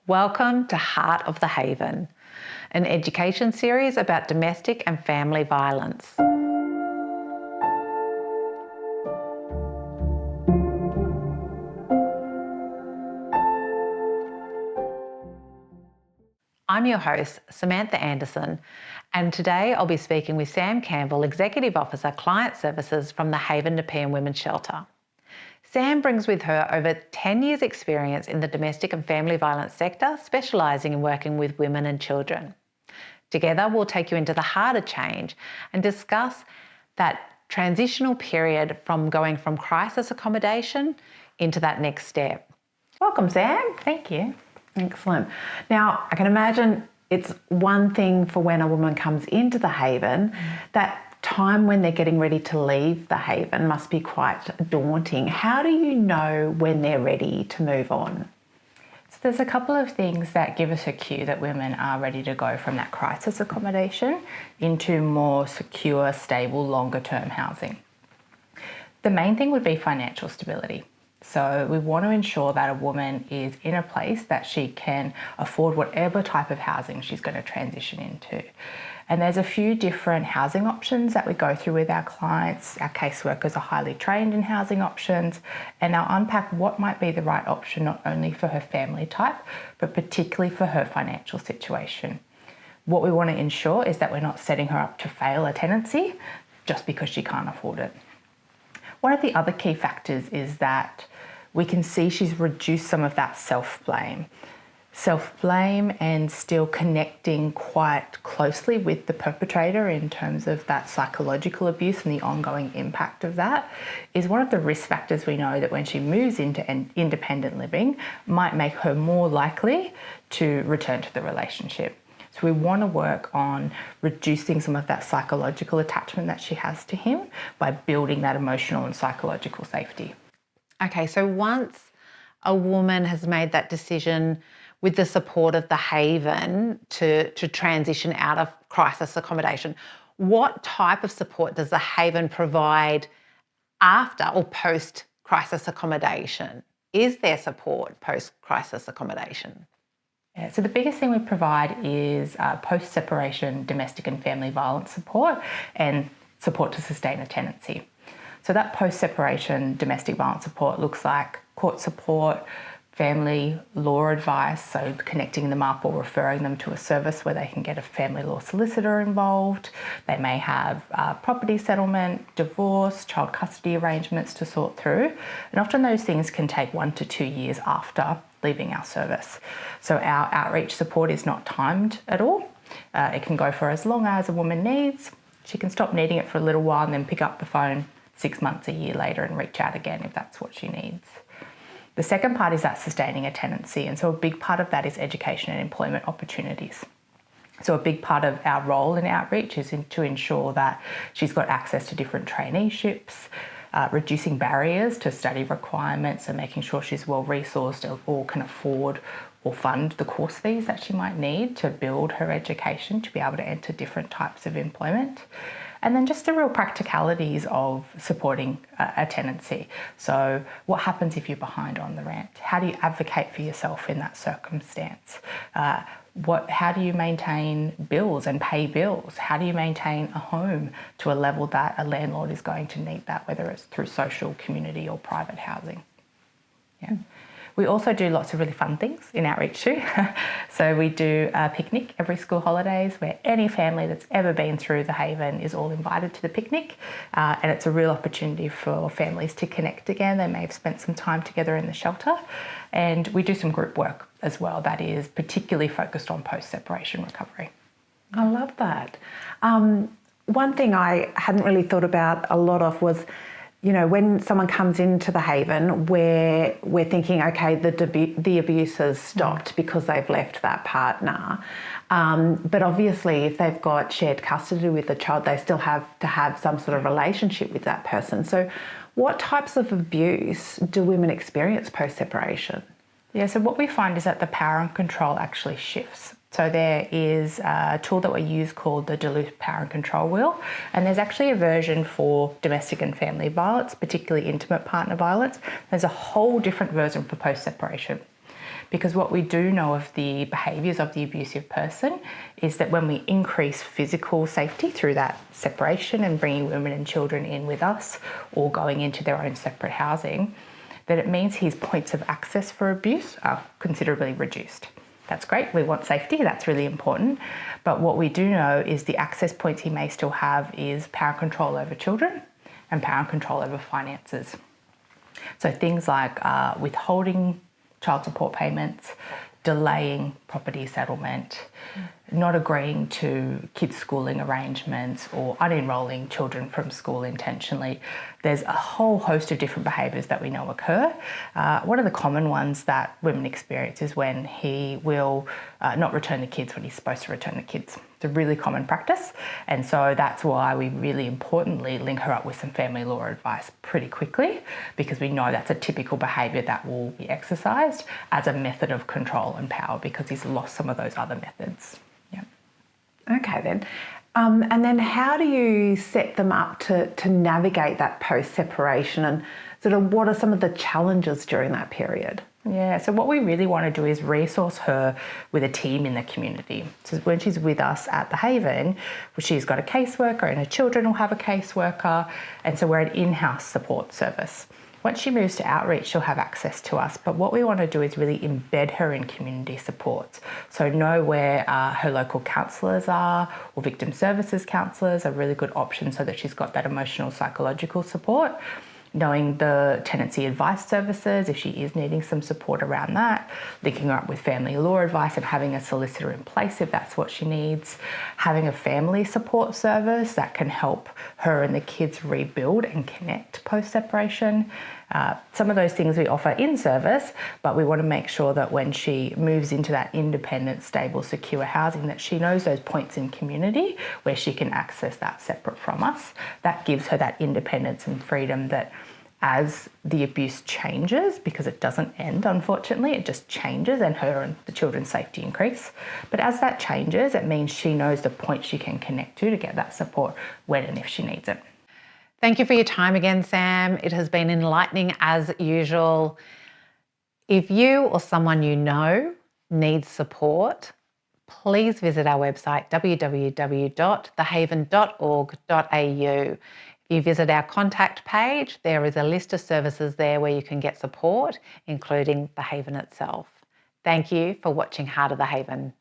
Welcome to Heart of the Haven, an education series about domestic and family violence. I'm your host, Samantha Anderson, and today I'll be speaking with Sam Campbell, Executive Officer, Client Services from the Haven Nepean Women's Shelter. Sam brings with her over 10 years' experience in the domestic and family violence sector, specialising in working with women and children. Together, we'll take you into the heart of change and discuss that transitional period from going from crisis accommodation into that next step. Welcome, Sam. Thank you. Excellent. Now, I can imagine it's one thing for when a woman comes into the Haven, that time when they're getting ready to leave the Haven must be quite daunting. How do you know when they're ready to move on? So there's a couple of things that give us a cue that women are ready to go from that crisis accommodation into more secure, stable, longer term housing. The main thing would be financial stability. So we want to ensure that a woman is in a place that she can afford whatever type of housing she's going to transition into. And there's a few different housing options that we go through with our clients. Our caseworkers are highly trained in housing options, and I'll unpack what might be the right option not only for her family type, but particularly for her financial situation. What we want to ensure is that we're not setting her up to fail a tenancy just because she can't afford it. One of the other key factors is that we can see she's reduced some of that self-blame and still connecting quite closely with the perpetrator in terms of that psychological abuse and the ongoing impact of that is one of the risk factors we know that when she moves into independent living might make her more likely to return to the relationship. So we want to work on reducing some of that psychological attachment that she has to him by building that emotional and psychological safety. Okay, so once a woman has made that decision with the support of the Haven to transition out of crisis accommodation, what type of support does the Haven provide after or post-crisis accommodation? Is there support post-crisis accommodation? Yeah, so the biggest thing we provide is post-separation domestic and family violence support and support to sustain a tenancy. So that post-separation domestic violence support looks like court support, family law advice, so connecting them up or referring them to a service where they can get a family law solicitor involved. They may have property settlement, divorce, child custody arrangements to sort through. And often those things can take 1 to 2 years after leaving our service. So our outreach support is not timed at all. It can go for as long as a woman needs. She can stop needing it for a little while and then pick up the phone 6 months, a year later and reach out again if that's what she needs. The second part is that sustaining a tenancy, and so a big part of that is education and employment opportunities. So a big part of our role in outreach is to ensure that she's got access to different traineeships, reducing barriers to study requirements and making sure she's well resourced or can afford or fund the course fees that she might need to build her education to be able to enter different types of employment. And then just the real practicalities of supporting a tenancy. So what happens if you're behind on the rent? How do you advocate for yourself in that circumstance? How do you maintain bills and pay bills? How do you maintain a home to a level that a landlord is going to need that, whether it's through social, community or private housing? Yeah. We also do lots of really fun things in outreach too. So we do a picnic every school holidays where any family that's ever been through the Haven is all invited to the picnic. And it's a real opportunity for families to connect again. They may have spent some time together in the shelter. And we do some group work as well that is particularly focused on post-separation recovery. I love that. One thing I hadn't really thought about a lot of was, you know, when someone comes into the Haven, we're thinking, okay, the abuse has stopped because they've left that partner. But obviously, if they've got shared custody with the child, they still have to have some sort of relationship with that person. So what types of abuse do women experience post-separation? Yeah, so what we find is that the power and control actually shifts. So there is a tool that we use called the Duluth Power and Control Wheel, and there's actually a version for domestic and family violence, particularly intimate partner violence. There's a whole different version for post-separation. Because what we do know of the behaviours of the abusive person is that when we increase physical safety through that separation and bringing women and children in with us or going into their own separate housing, that it means his points of access for abuse are considerably reduced. That's great, we want safety, that's really important. But what we do know is the access points he may still have is power control over children and power control over finances. So things like withholding child support payments, delaying property settlement, not agreeing to kids' schooling arrangements or unenrolling children from school intentionally. There's a whole host of different behaviours that we know occur. One of the common ones that women experience is when he will not return the kids when he's supposed to return the kids. It's a really common practice, and so that's why we really importantly link her up with some family law advice pretty quickly, because we know that's a typical behaviour that will be exercised as a method of control and power because he's lost some of those other methods. Yeah. Okay then. And then how do you set them up to navigate that post-separation, and sort of what are some of the challenges during that period? Yeah, so what we really want to do is resource her with a team in the community. So when she's with us at the Haven, she's got a caseworker and her children will have a caseworker, and so we're an in-house support service. Once she moves to outreach, she'll have access to us, but what we want to do is really embed her in community supports. So know where her local counsellors are, or victim services counsellors are really good options so that she's got that emotional, psychological support. Knowing the tenancy advice services, if she is needing some support around that, linking her up with family law advice and having a solicitor in place if that's what she needs, having a family support service that can help her and the kids rebuild and connect post-separation. Some of those things we offer in service, but we want to make sure that when she moves into that independent, stable, secure housing, that she knows those points in community where she can access that separate from us. That gives her that independence and freedom that as the abuse changes, because it doesn't end, unfortunately, it just changes and her and the children's safety increase. But as that changes, it means she knows the point she can connect to get that support when and if she needs it. Thank you for your time again, Sam. It has been enlightening as usual. If you or someone you know needs support, please visit our website, www.thehaven.org.au. If you visit our contact page, there is a list of services there where you can get support, including the Haven itself. Thank you for watching Heart of the Haven.